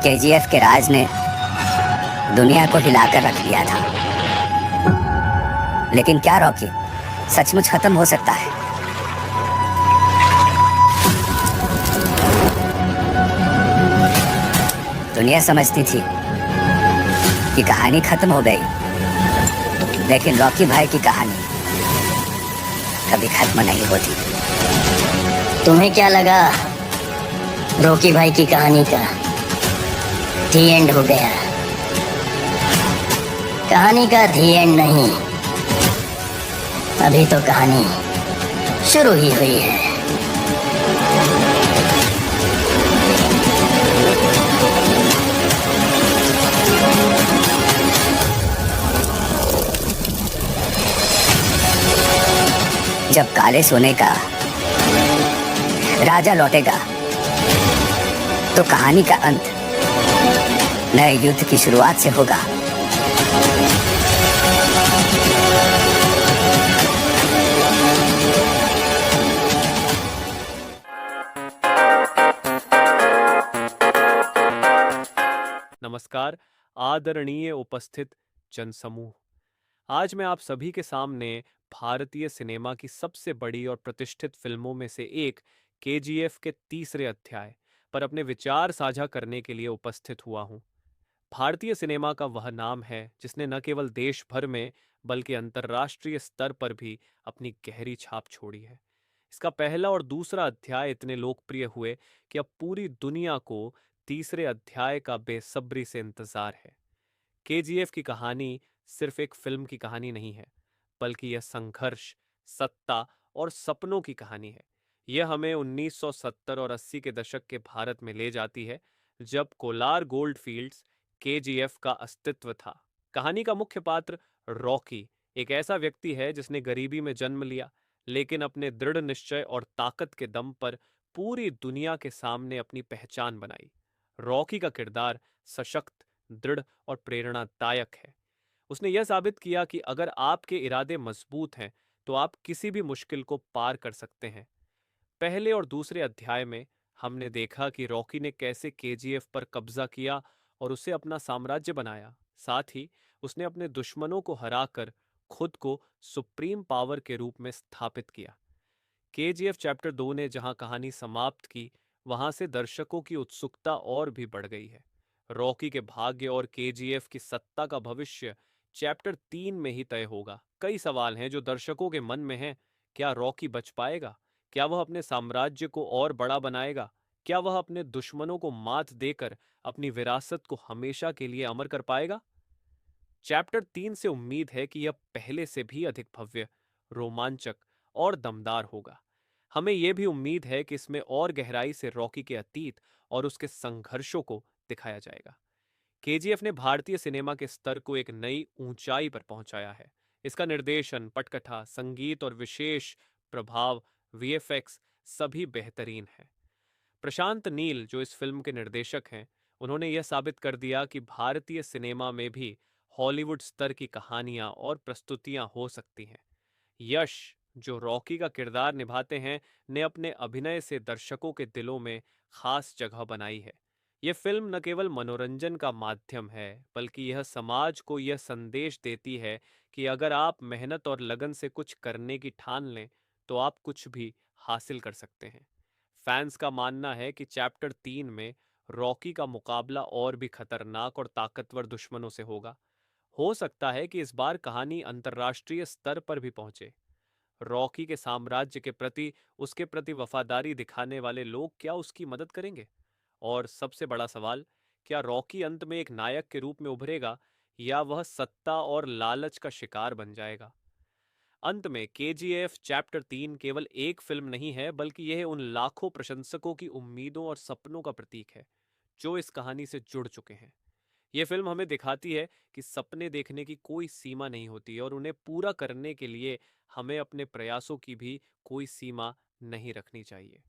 KGF के राज ने दुनिया को हिलाकर रख दिया था। लेकिन क्या रॉकी सचमुच खत्म हो सकता है? दुनिया समझती थी कि कहानी खत्म हो गई, लेकिन रॉकी भाई की कहानी कभी खत्म नहीं होती। तुम्हें क्या लगा रॉकी भाई की कहानी का दी एंड हो गया? कहानी का दी एंड नहीं, अभी तो कहानी शुरू ही हुई है। जब काले सोने का राजा लौटेगा तो कहानी का अंत नए युद्ध की शुरुआत से होगा। नमस्कार आदरणीय उपस्थित जनसमूह, आज मैं आप सभी के सामने भारतीय सिनेमा की सबसे बड़ी और प्रतिष्ठित फिल्मों में से एक केजीएफ के तीसरे अध्याय पर अपने विचार साझा करने के लिए उपस्थित हुआ हूं। भारतीय सिनेमा का वह नाम है जिसने न केवल देश भर में बल्कि अंतर्राष्ट्रीय स्तर पर भी अपनी गहरी छाप छोड़ी है। इसका पहला और दूसरा अध्याय इतने लोकप्रिय हुए कि अब पूरी दुनिया को तीसरे अध्याय का बेसब्री से इंतजार है। केजीएफ की कहानी सिर्फ एक फिल्म की कहानी नहीं है, बल्कि यह संघर्ष, सत्ता और सपनों की कहानी है। यह हमें 1970 और 80 के दशक के भारत में ले जाती है, जब कोलार गोल्डफील्ड्स केजीएफ का अस्तित्व था। कहानी का मुख्य पात्र रॉकी एक ऐसा व्यक्ति है जिसने गरीबी में जन्म लिया, लेकिन अपने दृढ़ निश्चय और ताकत के दम पर पूरी दुनिया के सामने अपनी पहचान बनाई। रॉकी का किरदार सशक्त, दृढ़ और प्रेरणादायक है। उसने यह साबित किया कि अगर आपके इरादे मजबूत हैं तो आप किसी भी मुश्किल को पार कर सकते हैं। पहले और दूसरे अध्याय में हमने देखा कि रॉकी ने कैसे केजीएफ पर कब्जा किया और उसे अपना साम्राज्य बनाया। साथ ही उसने अपने दुश्मनों को हराकर खुद को सुप्रीम पावर के रूप में स्थापित किया। केजीएफ चैप्टर 2 ने जहां कहानी समाप्त की, वहां से दर्शकों की उत्सुकता और भी बढ़ गई है। रॉकी के भाग्य और केजीएफ की सत्ता का भविष्य चैप्टर 3 में ही तय होगा। कई सवाल हैं जो दर्शकों के मन में हैं। क्या रॉकी बच पाएगा? क्या वह अपने साम्राज्य को और बड़ा बनाएगा? क्या वह अपने दुश्मनों को मात देकर अपनी विरासत को हमेशा के लिए अमर कर पाएगा? चैप्टर 3 से उम्मीद है कि यह पहले से भी अधिक भव्य, रोमांचक और दमदार होगा। हमें यह भी उम्मीद है कि इसमें और गहराई से रॉकी के अतीत और उसके संघर्षों को दिखाया जाएगा। केजीएफ ने भारतीय सिनेमा के स्तर को एक नई ऊंचाई पर पहुंचाया है। इसका निर्देशन, पटकथा, संगीत और विशेष प्रभाव वीएफएक्स सभी बेहतरीन है। प्रशांत नील जो इस फिल्म के निर्देशक हैं, उन्होंने यह साबित कर दिया कि भारतीय सिनेमा में भी हॉलीवुड स्तर की कहानियां और प्रस्तुतियां हो सकती हैं। यश जो रॉकी का किरदार निभाते हैं, ने अपने अभिनय से दर्शकों के दिलों में खास जगह बनाई है। यह फिल्म न केवल मनोरंजन का माध्यम है, बल्कि यह समाज को यह संदेश देती है कि अगर आप मेहनत और लगन से कुछ करने की ठान लें, तो आप कुछ भी हासिल कर सकते हैं। फैंस का मानना है कि चैप्टर 3 में रॉकी का मुकाबला और भी खतरनाक और ताकतवर दुश्मनों से होगा। हो सकता है कि इस बार कहानी अंतर्राष्ट्रीय स्तर पर भी पहुंचे। रॉकी के साम्राज्य के प्रति उसके प्रति वफादारी दिखाने वाले लोग क्या उसकी मदद करेंगे? और सबसे बड़ा सवाल, क्या रॉकी अंत में एक नायक के रूप में उभरेगा या वह सत्ता और लालच का शिकार बन जाएगा? अंत में केजीएफ चैप्टर 3 केवल एक फिल्म नहीं है, बल्कि यह उन लाखों प्रशंसकों की उम्मीदों और सपनों का प्रतीक है जो इस कहानी से जुड़ चुके हैं। यह फिल्म हमें दिखाती है कि सपने देखने की कोई सीमा नहीं होती और उन्हें पूरा करने के लिए हमें अपने प्रयासों की भी कोई सीमा नहीं रखनी चाहिए।